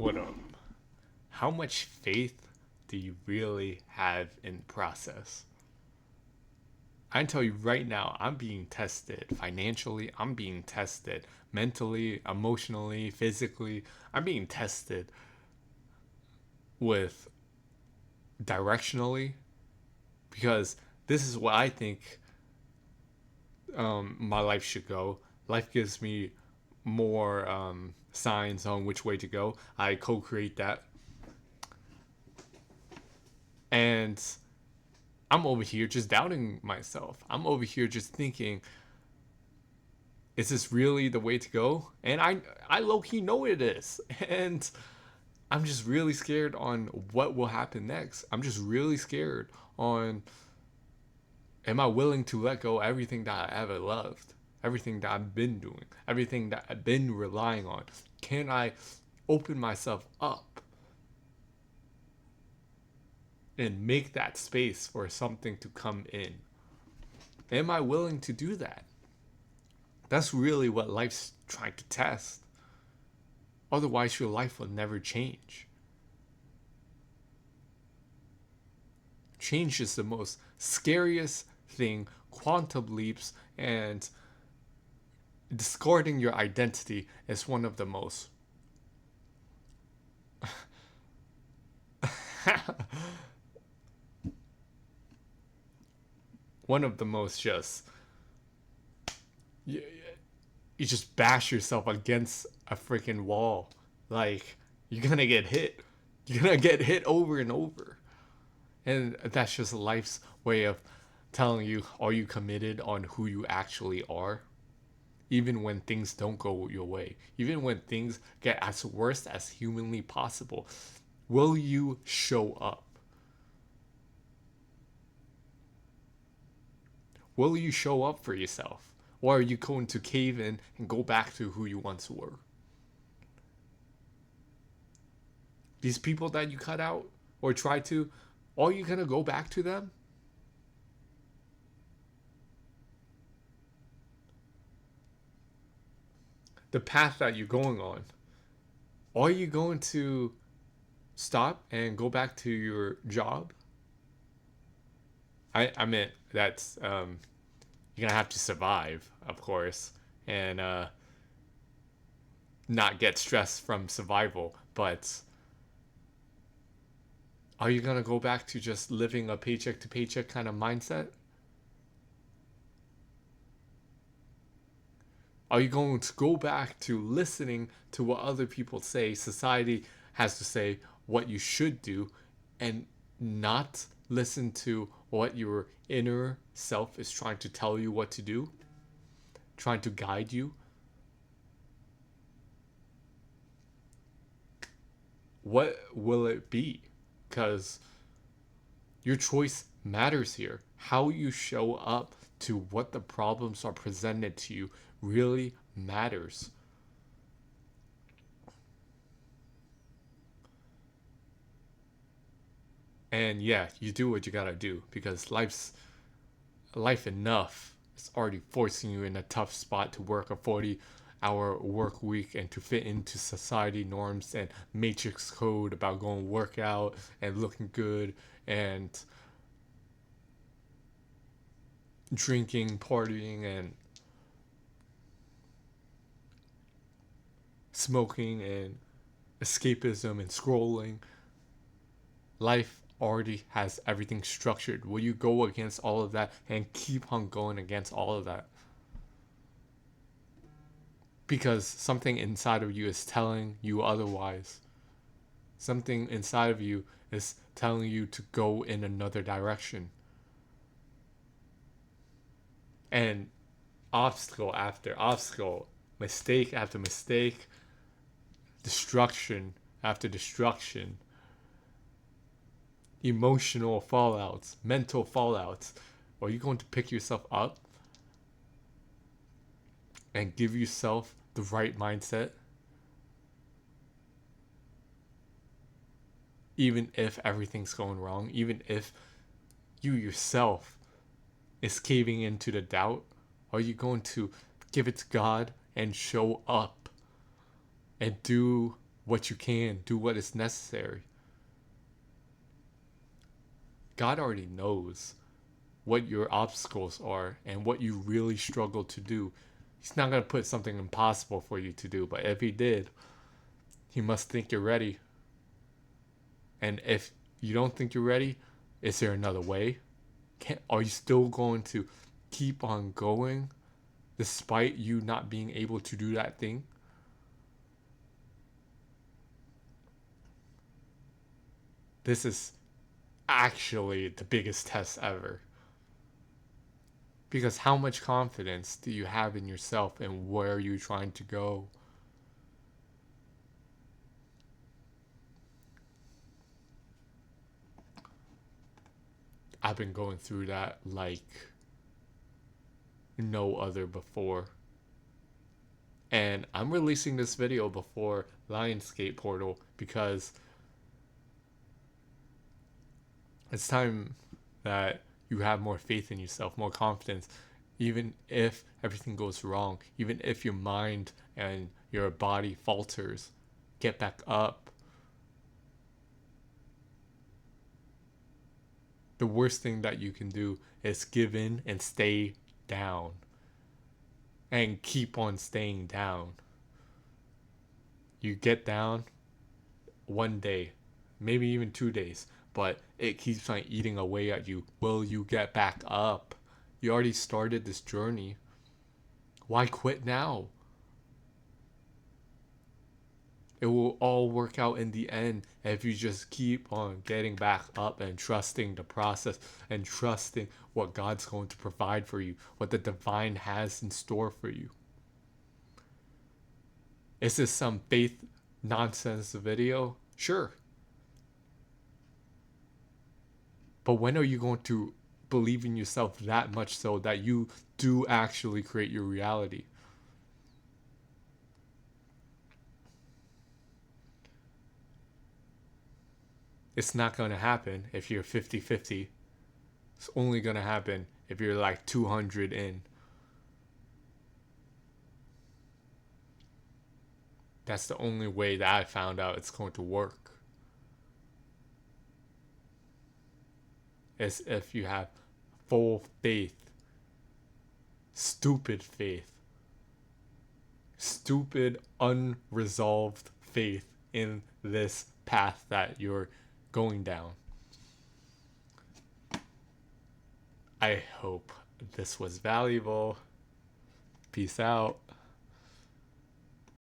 What how much faith do you really have in the process? I can tell you right now, I'm being tested financially, I'm being tested mentally, emotionally, physically. I'm being tested with directionally because this is what I think my life should go. Life gives me more signs on which way to go. I co create that. And I'm over here just doubting myself. I'm over here just thinking, is this really the way to go? And I low key know it is. And I'm just really scared on what will happen next. I'm just really scared on, am I willing to let go everything that I ever loved? Everything that I've been doing, everything that I've been relying on. Can I open myself up and make that space for something to come in? Am I willing to do that? That's really what life's trying to test. Otherwise, your life will never change. Change is the most scariest thing. Quantum leaps and discarding your identity is one of the most one of the most just you, you just bash yourself against a freaking wall. Like, you're gonna get hit. You're gonna get hit over and over. And that's just life's way of telling you, are you committed on who you actually are? Even when things don't go your way, even when things get as worst as humanly possible, will you show up? Will you show up for yourself? Or are you going to cave in and go back to who you once were? These people that you cut out or try to, are you going to go back to them? The path that you're going on, are you going to stop and go back to your job? I meant that's you're gonna have to survive, of course, and not get stressed from survival. But are you gonna go back to just living a paycheck to paycheck kind of mindset? Are you going to go back to listening to what other people say, society has to say, what you should do, and not listen to what your inner self is trying to tell you what to do, trying to guide you? What will it be? Because your choice matters here. How you show up to what the problems are presented to you really matters. And yeah, you do what you gotta do because life enough is already forcing you in a tough spot to work a 40-hour work week and to fit into society norms and matrix code about going work out and looking good and drinking, partying, and smoking and escapism and scrolling. Life already has everything structured. Will you go against all of that and keep on going against all of that? Because something inside of you is telling you otherwise. Something inside of you is telling you to go in another direction. And obstacle after obstacle, mistake after mistake, destruction after destruction, emotional fallouts, mental fallouts. Are you going to pick yourself up and give yourself the right mindset, even if everything's going wrong, even if you yourself is caving into the doubt? Are you going to give it to God and show up and do what you can, do what is necessary. God already knows what your obstacles are and what you really struggle to do. He's not going to put something impossible for you to do, but if he did, he must think you're ready. And if you don't think you're ready, is there another way? Are you still going to keep on going despite you not being able to do that thing? This is actually the biggest test ever. Because how much confidence do you have in yourself and where you're trying to go? I've been going through that like no other before. And I'm releasing this video before Lionsgate Portal because it's time that you have more faith in yourself, more confidence, even if everything goes wrong, even if your mind and your body falters, get back up. The worst thing that you can do is give in and stay down and keep on staying down. You get down one day, maybe even 2 days, but it keeps on eating away at you. Will you get back up? You already started this journey. Why quit now? It will all work out in the end if you just keep on getting back up and trusting the process and trusting what God's going to provide for you, what the divine has in store for you. Is this some faith nonsense video? Sure. But when are you going to believe in yourself that much so that you do actually create your reality? It's not going to happen if you're 50-50. It's only going to happen if you're like 200 in. That's the only way that I found out it's going to work. Is if you have full faith, stupid faith, stupid unresolved faith in this path that you're going down. I hope this was valuable. Peace out.